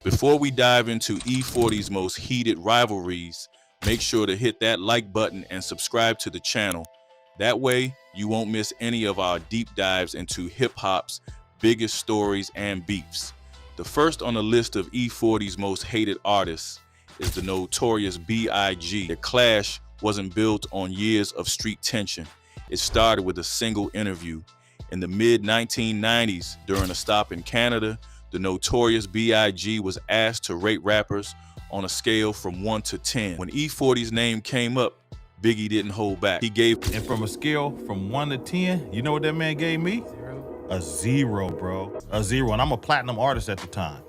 Before we dive into E40's most heated rivalries, make sure to hit that like button and subscribe to the channel. That way, you won't miss any of our deep dives into hip-hop's biggest stories and beefs. The first on the list of E40's most hated artists is the notorious B.I.G. The clash wasn't built on years of street tension. It started with a single interview. In the mid-1990s, during a stop in Canada, the notorious B.I.G. was asked to rate rappers on a scale from 1 to 10. When E40's name came up, Biggie didn't hold back. He gave... And from a scale from 1 to 10, you know what that man gave me? 0. A 0, bro. A 0, and I'm a platinum artist at the time.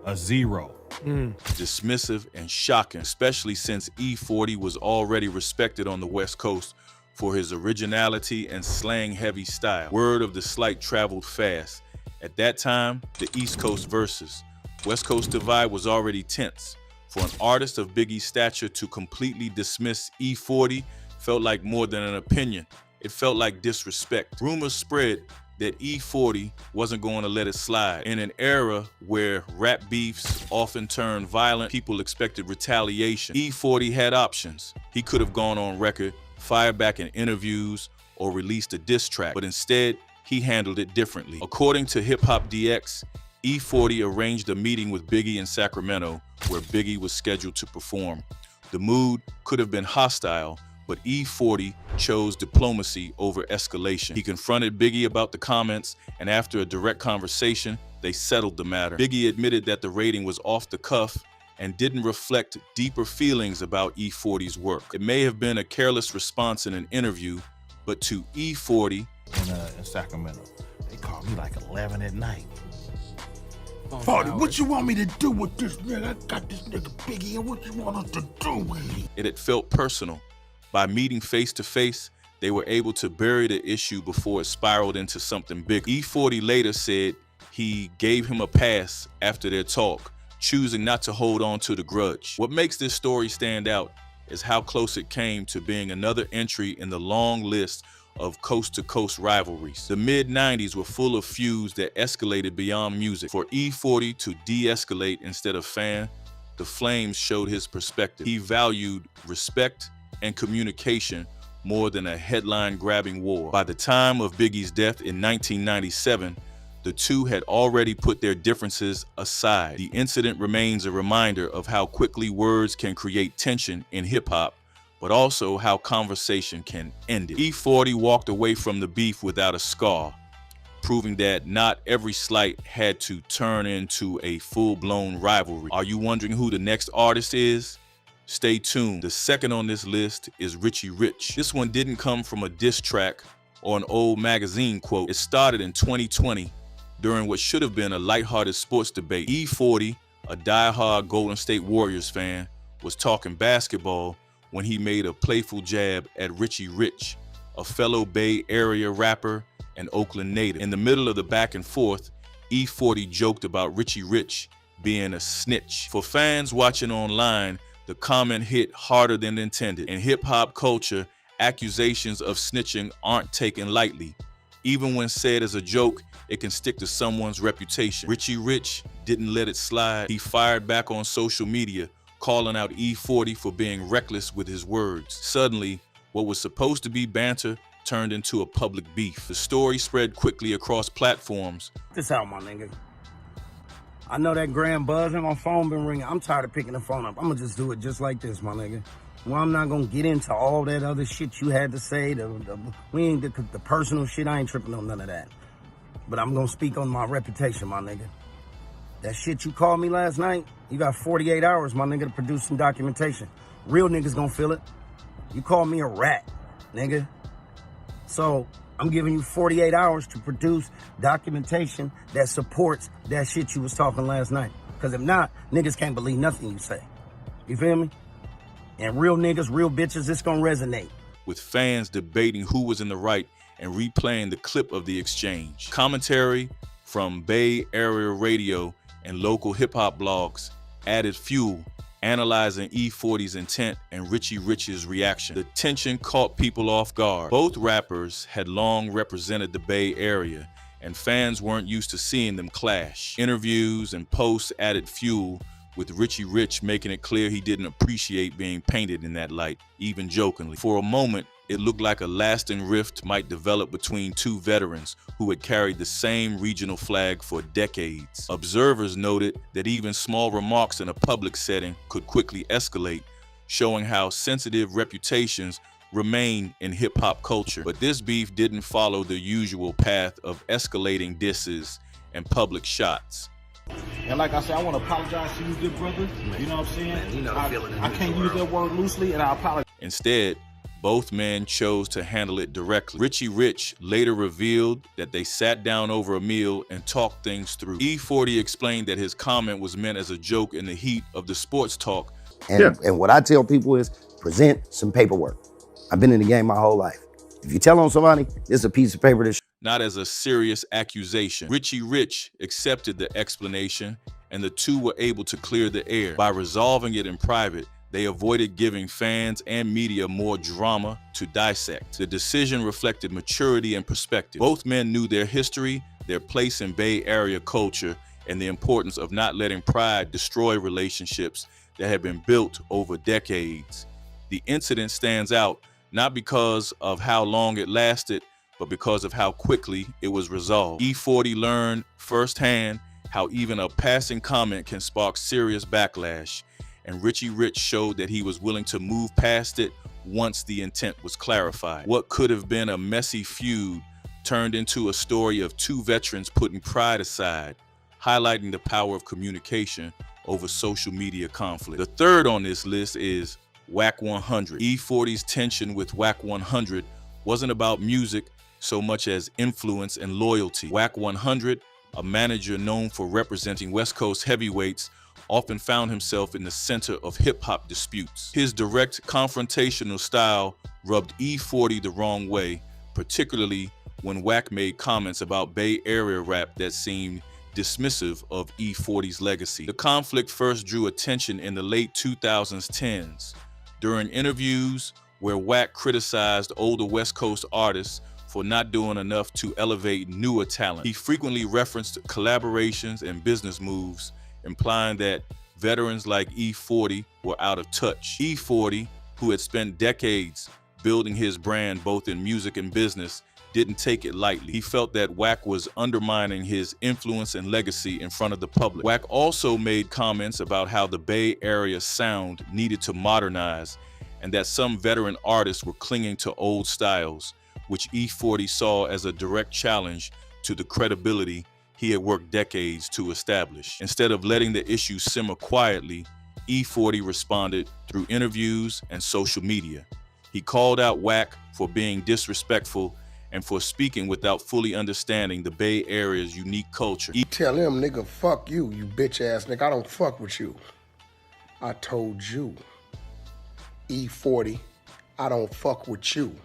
A 0. Dismissive and shocking, especially since E40 was already respected on the West Coast for his originality and slang-heavy style. Word of the slight traveled fast. At that time, the East Coast versus West Coast divide was already tense. For an artist of Biggie's stature to completely dismiss E40 felt like more than an opinion. It felt like disrespect. Rumors spread that E40 wasn't going to let it slide. In an era where rap beefs often turned violent, people expected retaliation. E40 had options. He could have gone on record, fired back in interviews, or released a diss track, but instead, he handled it differently. According to Hip Hop DX, E40 arranged a meeting with Biggie in Sacramento, where Biggie was scheduled to perform. The mood could have been hostile, but E40 chose diplomacy over escalation. He confronted Biggie about the comments, and after a direct conversation, they settled the matter. Biggie admitted that the rating was off the cuff and didn't reflect deeper feelings about E40's work. It may have been a careless response in an interview, but to E40, in Sacramento, they called me like 11 at night. 40, what you want me to do with this nigga? I got this nigga Biggie, and what you want us to do with him? it had felt personal. By meeting face to face, they were able to bury the issue before it spiraled into something big. E40 later said he gave him a pass after their talk, choosing not to hold on to the grudge. What makes this story stand out is how close it came to being another entry in the long list of coast-to-coast rivalries. The mid-90s were full of feuds that escalated beyond music. For E40 to de-escalate instead of fan the flames showed his perspective. He valued respect and communication more than a headline-grabbing war. By the time of Biggie's death in 1997, the two had already put their differences aside. The incident remains a reminder of how quickly words can create tension in hip-hop, but also how conversation can end it. E40 walked away from the beef without a scar, proving that not every slight had to turn into a full-blown rivalry. Are you wondering who the next artist is? Stay tuned. The second on this list is Richie Rich. This one didn't come from a diss track or an old magazine quote. It started in 2020 during what should have been a lighthearted sports debate. E40, a diehard Golden State Warriors fan, was talking basketball when he made a playful jab at Richie Rich, a fellow Bay Area rapper and Oakland native. In the middle of the back and forth, E40 joked about Richie Rich being a snitch. For fans watching online, the comment hit harder than intended. In hip-hop culture, accusations of snitching aren't taken lightly. Even when said as a joke, it can stick to someone's reputation. Richie Rich didn't let it slide. He fired back on social media, calling out E40 for being reckless with his words. Suddenly, what was supposed to be banter turned into a public beef. The story spread quickly across platforms. This out, my nigga. I know that grand buzzing, my phone been ringing. I'm tired of picking the phone up. I'm gonna just do it just like this, my nigga. Well, I'm not gonna get into all that other shit you had to say. The personal shit, I ain't tripping on none of that. But I'm gonna speak on my reputation, my nigga. That shit you called me last night, you got 48 hours, my nigga, to produce some documentation. Real niggas gonna feel it. You called me a rat, nigga. So I'm giving you 48 hours to produce documentation that supports that shit you was talking last night. Because if not, niggas can't believe nothing you say. You feel me? And real niggas, real bitches, it's gonna resonate. With fans debating who was in the right and replaying the clip of the exchange. Commentary from Bay Area radio and local hip-hop blogs added fuel, analyzing E40's intent and Richie Rich's reaction. The tension caught people off guard. Both rappers had long represented the Bay Area, and fans weren't used to seeing them clash. Interviews and posts added fuel, with Richie Rich making it clear he didn't appreciate being painted in that light, even jokingly. For a moment, it looked like a lasting rift might develop between two veterans who had carried the same regional flag for decades. Observers noted that even small remarks in a public setting could quickly escalate, showing how sensitive reputations remain in hip-hop culture. But this beef didn't follow the usual path of escalating disses and public shots. And like I said, I want to apologize to you, good brother. You know what I'm saying? Man, you know the feeling in I this can't use world. that word loosely, and I apologize. Instead, both men chose to handle it directly. Richie Rich later revealed that they sat down over a meal and talked things through. E40 explained that his comment was meant as a joke in the heat of the sports talk. And what I tell people is present some paperwork. I've been in the game my whole life. If you tell on somebody, it's a piece of paper that Not as a serious accusation. Richie Rich accepted the explanation, and the two were able to clear the air. By resolving it in private, they avoided giving fans and media more drama to dissect. The decision reflected maturity and perspective. Both men knew their history, their place in Bay Area culture, and the importance of not letting pride destroy relationships that had been built over decades. The incident stands out not because of how long it lasted, but because of how quickly it was resolved. E40 learned firsthand how even a passing comment can spark serious backlash, and Richie Rich showed that he was willing to move past it once the intent was clarified. What could have been a messy feud turned into a story of two veterans putting pride aside, highlighting the power of communication over social media conflict. The third on this list is Wack 100. E40's tension with Wack 100 wasn't about music so much as influence and loyalty. Wack 100, a manager known for representing West Coast heavyweights, often found himself in the center of hip-hop disputes. His direct confrontational style rubbed E40 the wrong way, particularly when Wack made comments about Bay Area rap that seemed dismissive of E40's legacy. The conflict first drew attention in the late 2010s during interviews where Wack criticized older West Coast artists for not doing enough to elevate newer talent. He frequently referenced collaborations and business moves, implying that veterans like E40 were out of touch. E40, who had spent decades building his brand both in music and business, didn't take it lightly. He felt that Wack was undermining his influence and legacy in front of the public. Wack also made comments about how the Bay Area sound needed to modernize, and that some veteran artists were clinging to old styles, which E40 saw as a direct challenge to the credibility he had worked decades to establish. Instead of letting the issue simmer quietly, E40 responded through interviews and social media. He called out Wack for being disrespectful and for speaking without fully understanding the Bay Area's unique culture. Tell him, nigga, fuck you, you bitch ass nigga. I don't fuck with you. I told you. E40, I don't fuck with you.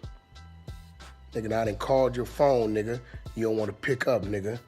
Nigga, I done called your phone, nigga. You don't want to pick up, nigga.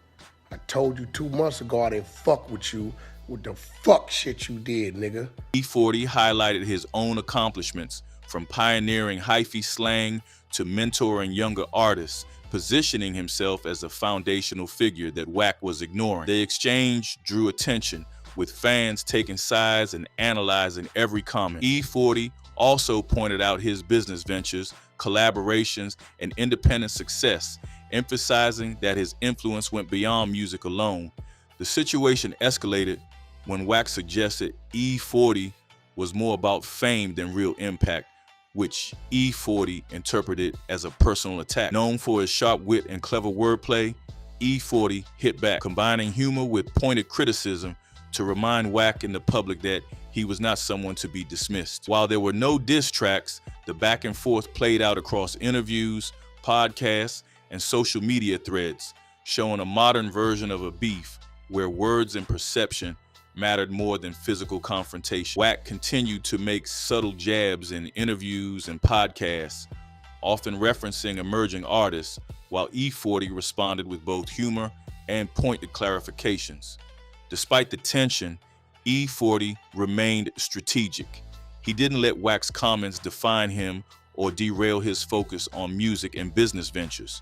I told you 2 months ago I didn't fuck with you with the fuck shit you did, nigga. E40 highlighted his own accomplishments, from pioneering hyphy slang to mentoring younger artists, positioning himself as a foundational figure that Wack was ignoring. The exchange drew attention, with fans taking sides and analyzing every comment. E40 also pointed out his business ventures, collaborations, and independent success, emphasizing that his influence went beyond music alone. The situation escalated when Wack suggested E40 was more about fame than real impact, which E40 interpreted as a personal attack. Known for his sharp wit and clever wordplay, E40 hit back, combining humor with pointed criticism to remind Wack and the public that he was not someone to be dismissed. While there were no diss tracks, the back and forth played out across interviews, podcasts, and social media threads, showing a modern version of a beef where words and perception mattered more than physical confrontation. Wack continued to make subtle jabs in interviews and podcasts, often referencing emerging artists, while E40 responded with both humor and pointed clarifications. Despite the tension, E40 remained strategic. He didn't let Wack's comments define him or derail his focus on music and business ventures.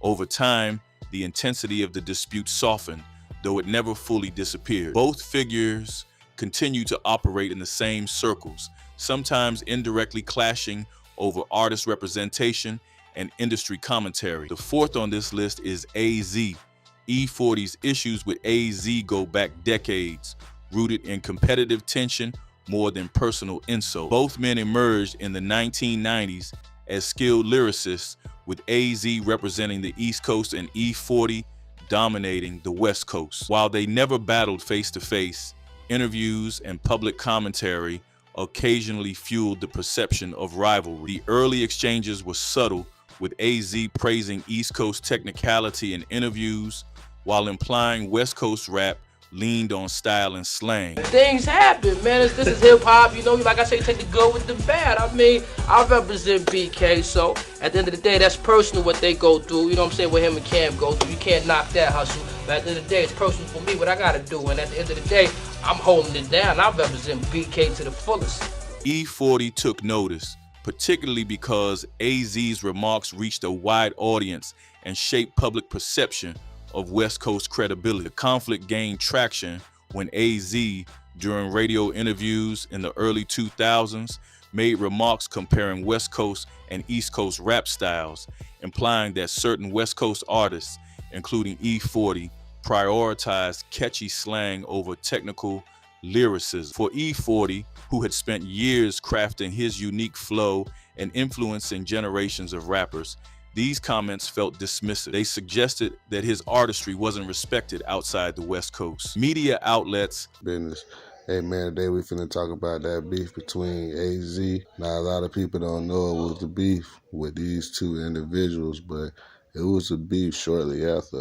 Over time, the intensity of the dispute softened, though it never fully disappeared. Both figures continue to operate in the same circles, sometimes indirectly clashing over artist representation and industry commentary. The fourth on this list is AZ. E40's issues with AZ go back decades, rooted in competitive tension more than personal insult. Both men emerged in the 1990s as skilled lyricists, with AZ representing the East Coast and E40 dominating the West Coast. While they never battled face-to-face, interviews and public commentary occasionally fueled the perception of rivalry. The early exchanges were subtle, with AZ praising East Coast technicality in interviews, while implying West Coast rap leaned on style and slang. Things happen, man. This is hip hop, you know. Like I say, take the good with the bad. I mean, I represent BK, so at the end of the day, that's personal what they go through. You know what I'm saying? What him and Cam go through. You can't knock that hustle. But at the end of the day, it's personal for me. What I gotta do, and at the end of the day, I'm holding it down. I represent BK to the fullest. E40 took notice, particularly because AZ's remarks reached a wide audience and shaped public perception of West Coast credibility. The conflict gained traction when AZ, during radio interviews in the early 2000s, made remarks comparing West Coast and East Coast rap styles, implying that certain West Coast artists, including E40, prioritized catchy slang over technical lyricism. For E40, who had spent years crafting his unique flow and influencing generations of rappers, these comments felt dismissive. They suggested that his artistry wasn't respected outside the West Coast. Media outlets business. Hey man, today we finna talk about that beef between AZ. Now a lot of people don't know it was the beef with these two individuals, but it was a beef shortly after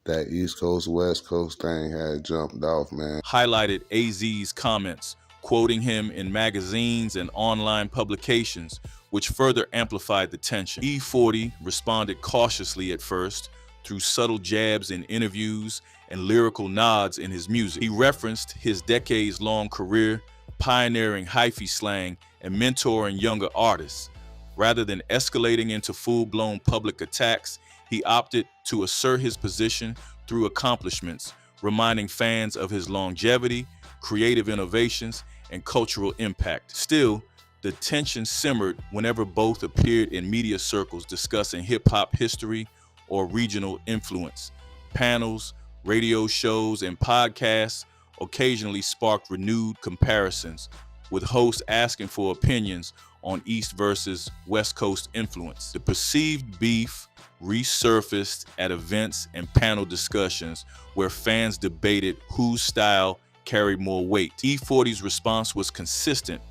that East Coast, West Coast thing had jumped off, man. Highlighted AZ's comments, quoting him in magazines and online publications, which further amplified the tension. E40 responded cautiously at first, through subtle jabs in interviews and lyrical nods in his music. He referenced his decades-long career pioneering hyphy slang and mentoring younger artists. Rather than escalating into full-blown public attacks, he opted to assert his position through accomplishments, reminding fans of his longevity, creative innovations, and cultural impact. Still, the tension simmered whenever both appeared in media circles discussing hip-hop history or regional influence. Panels, radio shows, and podcasts occasionally sparked renewed comparisons, with hosts asking for opinions on East versus West Coast influence. The perceived beef resurfaced at events and panel discussions where fans debated whose style carried more weight. E40's response was consistent.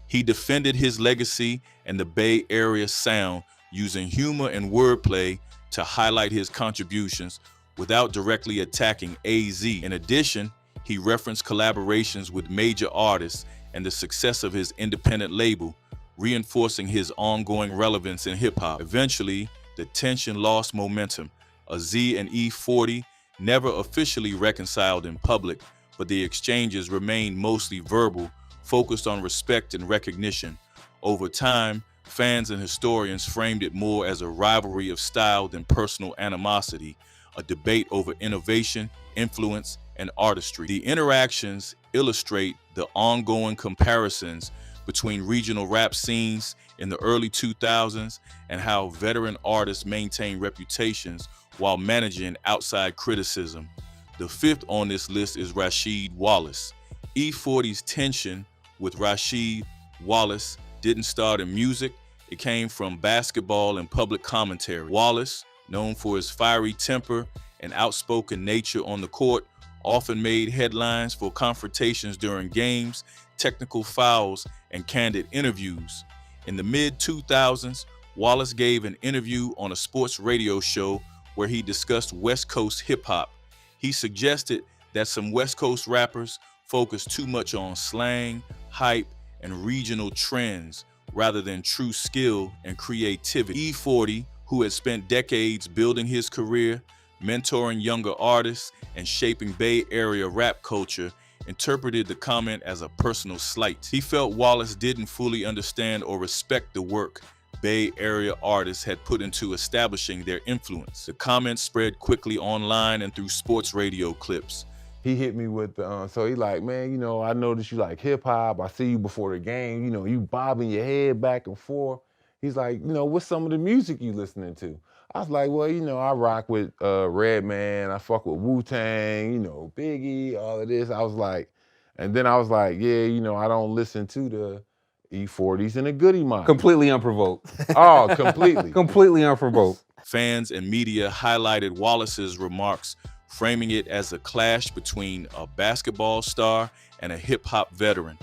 He defended his legacy and the Bay Area sound, using humor and wordplay to highlight his contributions without directly attacking AZ. In addition, he referenced collaborations with major artists and the success of his independent label, reinforcing his ongoing relevance in hip-hop. Eventually, the tension lost momentum. AZ and E40 never officially reconciled in public, but the exchanges remained mostly verbal, focused on respect and recognition. Over time, fans and historians framed it more as a rivalry of style than personal animosity, a debate over innovation, influence, and artistry. The interactions illustrate the ongoing comparisons between regional rap scenes in the early 2000s and how veteran artists maintain reputations while managing outside criticism. The fifth on this list is Rashid Wallace. E40's tension with Rashid Wallace didn't start in music. It came from basketball and public commentary. Wallace, known for his fiery temper and outspoken nature on the court, often made headlines for confrontations during games, technical fouls, and candid interviews. In the mid-2000s, Wallace gave an interview on a sports radio show where he discussed West Coast hip-hop. He suggested that some West Coast rappers focus too much on slang, hype, and regional trends rather than true skill and creativity. E40, who had spent decades building his career, mentoring younger artists, and shaping Bay Area rap culture, interpreted the comment as a personal slight. He felt Wallace didn't fully understand or respect the work Bay Area artists had put into establishing their influence. The comments spread quickly online and through sports radio clips. He hit me with the, so he like, man, you know, I noticed you like hip hop. I see you before the game, you know, you bobbing your head back and forth. He's like, you know, what's some of the music you listening to? I was like, well, you know, I rock with Redman, I fuck with Wu-Tang, you know, Biggie, all of this. I was like, and then I was like, yeah, you know, I don't listen to the E40s and the Goody Mob. Completely unprovoked. Oh, completely. Completely unprovoked. Fans and media highlighted Wallace's remarks, framing it as a clash between a basketball star and a hip-hop veteran.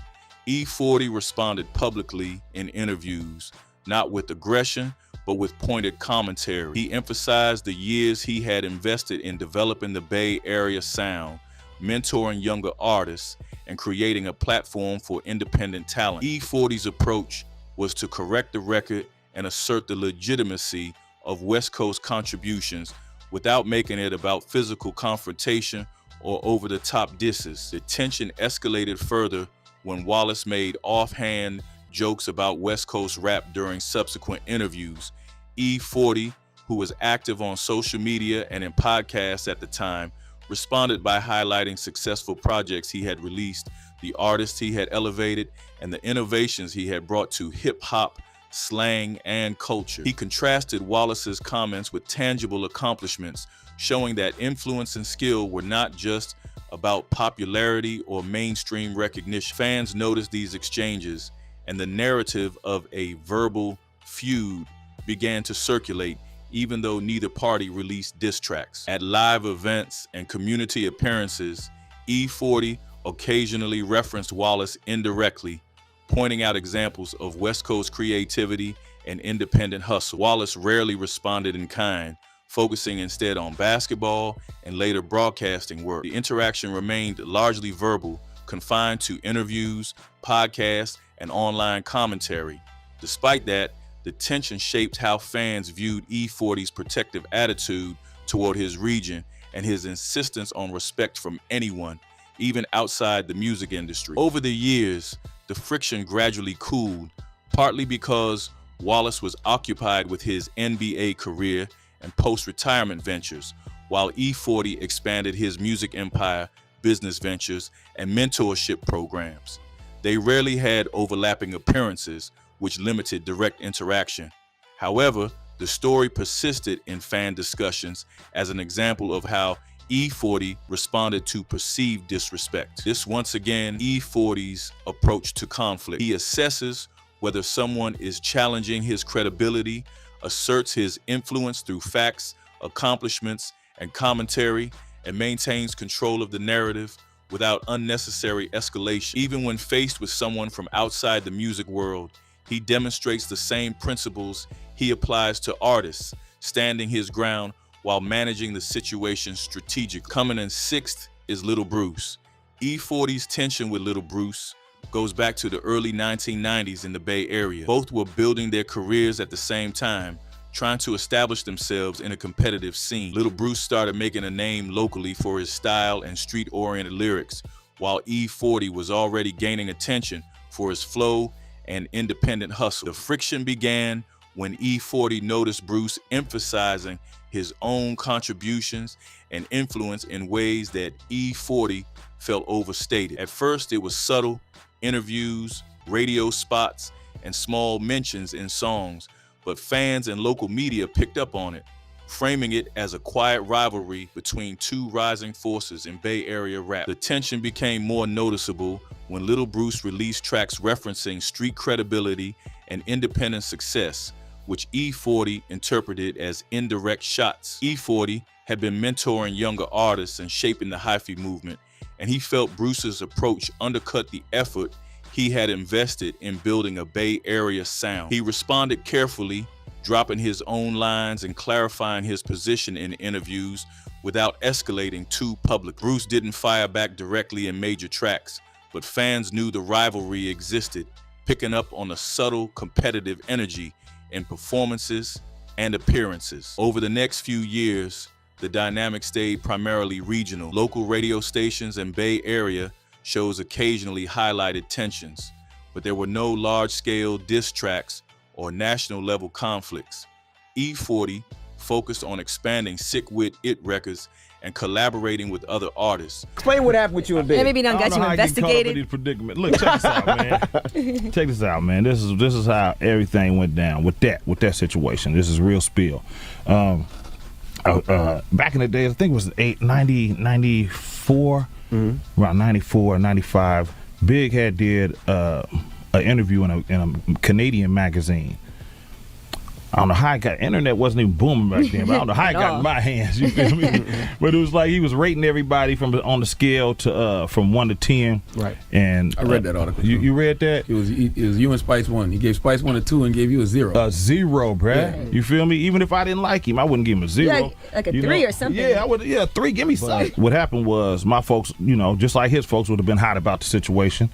E40 responded publicly in interviews, not with aggression, but with pointed commentary. He emphasized the years he had invested in developing the Bay Area sound, mentoring younger artists, and creating a platform for independent talent. E40's approach was to correct the record and assert the legitimacy of West Coast contributions without making it about physical confrontation or over-the-top disses. The tension escalated further when Wallace made offhand jokes about West Coast rap during subsequent interviews. E40, who was active on social media and in podcasts at the time, responded by highlighting successful projects he had released, the artists he had elevated, and the innovations he had brought to hip-hop, slang, and culture. He contrasted Wallace's comments with tangible accomplishments, showing that influence and skill were not just about popularity or mainstream recognition. Fans noticed these exchanges, and the narrative of a verbal feud began to circulate, even though neither party released diss tracks. At live events and community appearances, E40 occasionally referenced Wallace indirectly, pointing out examples of West Coast creativity and independent hustle. Wallace rarely responded in kind, focusing instead on basketball and later broadcasting work. The interaction remained largely verbal, confined to interviews, podcasts, and online commentary. Despite that, the tension shaped how fans viewed E40's protective attitude toward his region and his insistence on respect from anyone, even outside the music industry. Over the years, the friction gradually cooled, partly because Wallace was occupied with his NBA career and post-retirement ventures, while E40 expanded his music empire, business ventures, and mentorship programs. They rarely had overlapping appearances, which limited direct interaction. However, the story persisted in fan discussions as an example of how E40 responded to perceived disrespect. This once again E40's approach to conflict. He assesses whether someone is challenging his credibility, asserts his influence through facts, accomplishments, and commentary, and maintains control of the narrative without unnecessary escalation. Even when faced with someone from outside the music world, he demonstrates the same principles he applies to artists, standing his ground while managing the situation strategically. Coming in sixth is Little Bruce. E40's tension with Little Bruce goes back to the early 1990s in the Bay Area. Both were building their careers at the same time, trying to establish themselves in a competitive scene. Little Bruce started making a name locally for his style and street-oriented lyrics, while E40 was already gaining attention for his flow and independent hustle. The friction began when E40 noticed Bruce emphasizing his own contributions and influence in ways that E40 felt overstated. At first, it was subtle, interviews, radio spots, and small mentions in songs, but fans and local media picked up on it, framing it as a quiet rivalry between two rising forces in Bay Area rap. The tension became more noticeable when Little Bruce released tracks referencing street credibility and independent success, which E40 interpreted as indirect shots. E40 had been mentoring younger artists and shaping the hyphy movement, and he felt Bruce's approach undercut the effort he had invested in building a Bay Area sound. He responded carefully, dropping his own lines and clarifying his position in interviews without escalating too public. Bruce didn't fire back directly in major tracks, but fans knew the rivalry existed, picking up on the subtle competitive energy in performances and appearances. Over the next few years, the dynamic stayed primarily regional. Local radio stations and Bay Area shows occasionally highlighted tensions, but there were no large-scale diss tracks or national level conflicts. E40 focused on expanding Sick With It records and collaborating with other artists. Explain what happened with you and Big. Maybe done got you investigated. These predicament. Look, check this out, man. Check this out, man. This is how everything went down with that situation. This is real spill. Back in the day, I think it was 94, around 94, 95. Big had did an interview in a Canadian magazine. I don't know how it got. Internet wasn't even booming back then, but I don't know how it got in my hands. You feel me? But it was like he was rating everybody on the scale to from 1 to 10. Right. And I read that article. You read that? It was you and Spice 1. He gave Spice 1 a 2 and gave you a 0. A 0, bruh. Yeah. You feel me? Even if I didn't like him, I wouldn't give him a 0. Yeah, like a 3 or something. Yeah, I would. Yeah, 3. Give me something. What happened was my folks, just like his folks, would have been hot about the situation.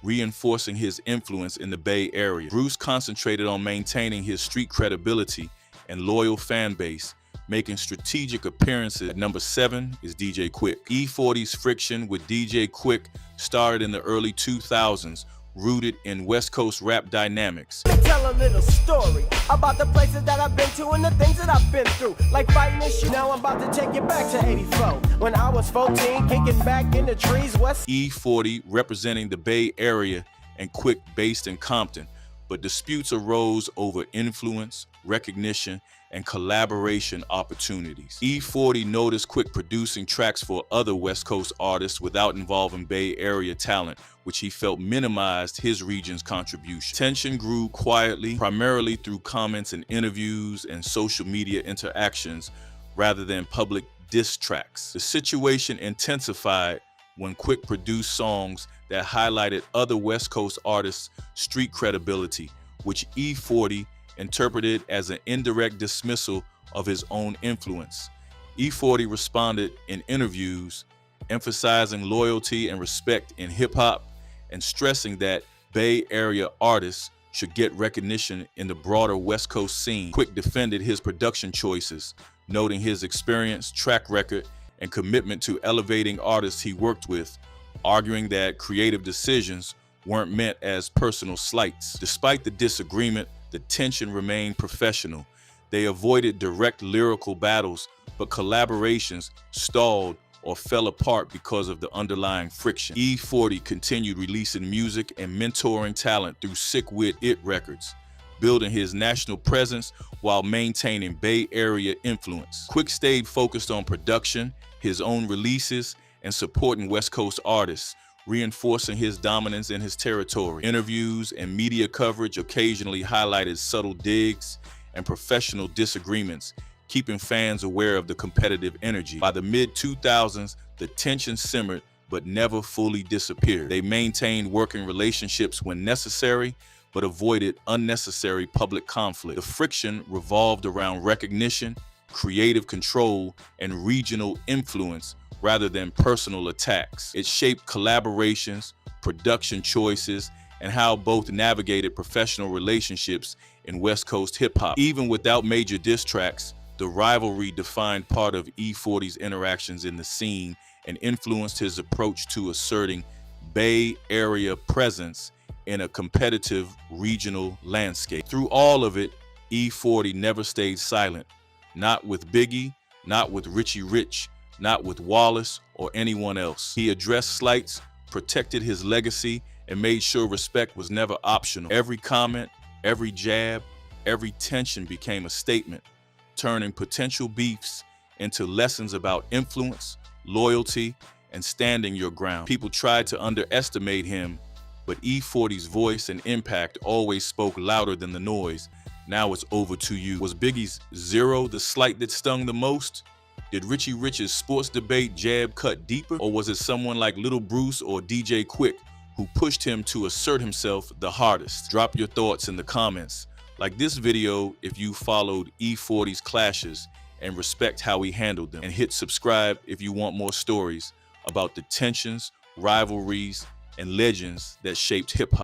Reinforcing his influence in the Bay Area, Bruce concentrated on maintaining his street credibility and loyal fan base, making strategic appearances. At number 7 is DJ Quik. E40's friction with DJ Quik started in the early 2000s, rooted in West Coast rap dynamics. Let me tell a little story about the places that I've been to and the things that I've been through. Like fighting this shit. Now I'm about to take you back to 84. When I was 14, kicking back in the trees west. E40 representing the Bay Area and Quik based in Compton, but disputes arose over influence, recognition, and collaboration opportunities. E40 noticed Quik producing tracks for other West Coast artists without involving Bay Area talent, which he felt minimized his region's contribution. Tension grew quietly, primarily through comments and interviews and social media interactions rather than public diss tracks. The situation intensified when Quik produced songs that highlighted other West Coast artists' street credibility, which E40 interpreted as an indirect dismissal of his own influence. E40 responded in interviews, emphasizing loyalty and respect in hip-hop and stressing that Bay Area artists should get recognition in the broader West Coast scene. Quik defended his production choices, noting his experience, track record, and commitment to elevating artists he worked with, arguing that creative decisions weren't meant as personal slights. Despite the disagreement, the tension remained professional. They avoided direct lyrical battles, but collaborations stalled or fell apart because of the underlying friction. E40 continued releasing music and mentoring talent through Sick With It records, building his national presence while maintaining Bay Area influence. Quik stayed focused on production, his own releases, and supporting West Coast artists, reinforcing his dominance in his territory. Interviews and media coverage occasionally highlighted subtle digs and professional disagreements, keeping fans aware of the competitive energy. By the mid-2000s, the tension simmered but never fully disappeared. They maintained working relationships when necessary, but avoided unnecessary public conflict. The friction revolved around recognition, creative control, and regional influence rather than personal attacks. It shaped collaborations, production choices, and how both navigated professional relationships in West Coast hip-hop. Even without major diss tracks, the rivalry defined part of E40's interactions in the scene and influenced his approach to asserting Bay Area presence in a competitive regional landscape. Through all of it, E40 never stayed silent. Not with Biggie, not with Richie Rich, not with Wallace or anyone else. He addressed slights, protected his legacy, and made sure respect was never optional. Every comment, every jab, every tension became a statement, turning potential beefs into lessons about influence, loyalty, and standing your ground. People tried to underestimate him, but E40's voice and impact always spoke louder than the noise. Now it's over to you. Was Biggie's 0 the slight that stung the most? Did Richie Rich's sports debate jab cut deeper? Or was it someone like Little Bruce or DJ Quik who pushed him to assert himself the hardest? Drop your thoughts in the comments. Like this video if you followed E40's clashes and respect how he handled them. And hit subscribe if you want more stories about the tensions, rivalries, and legends that shaped hip-hop.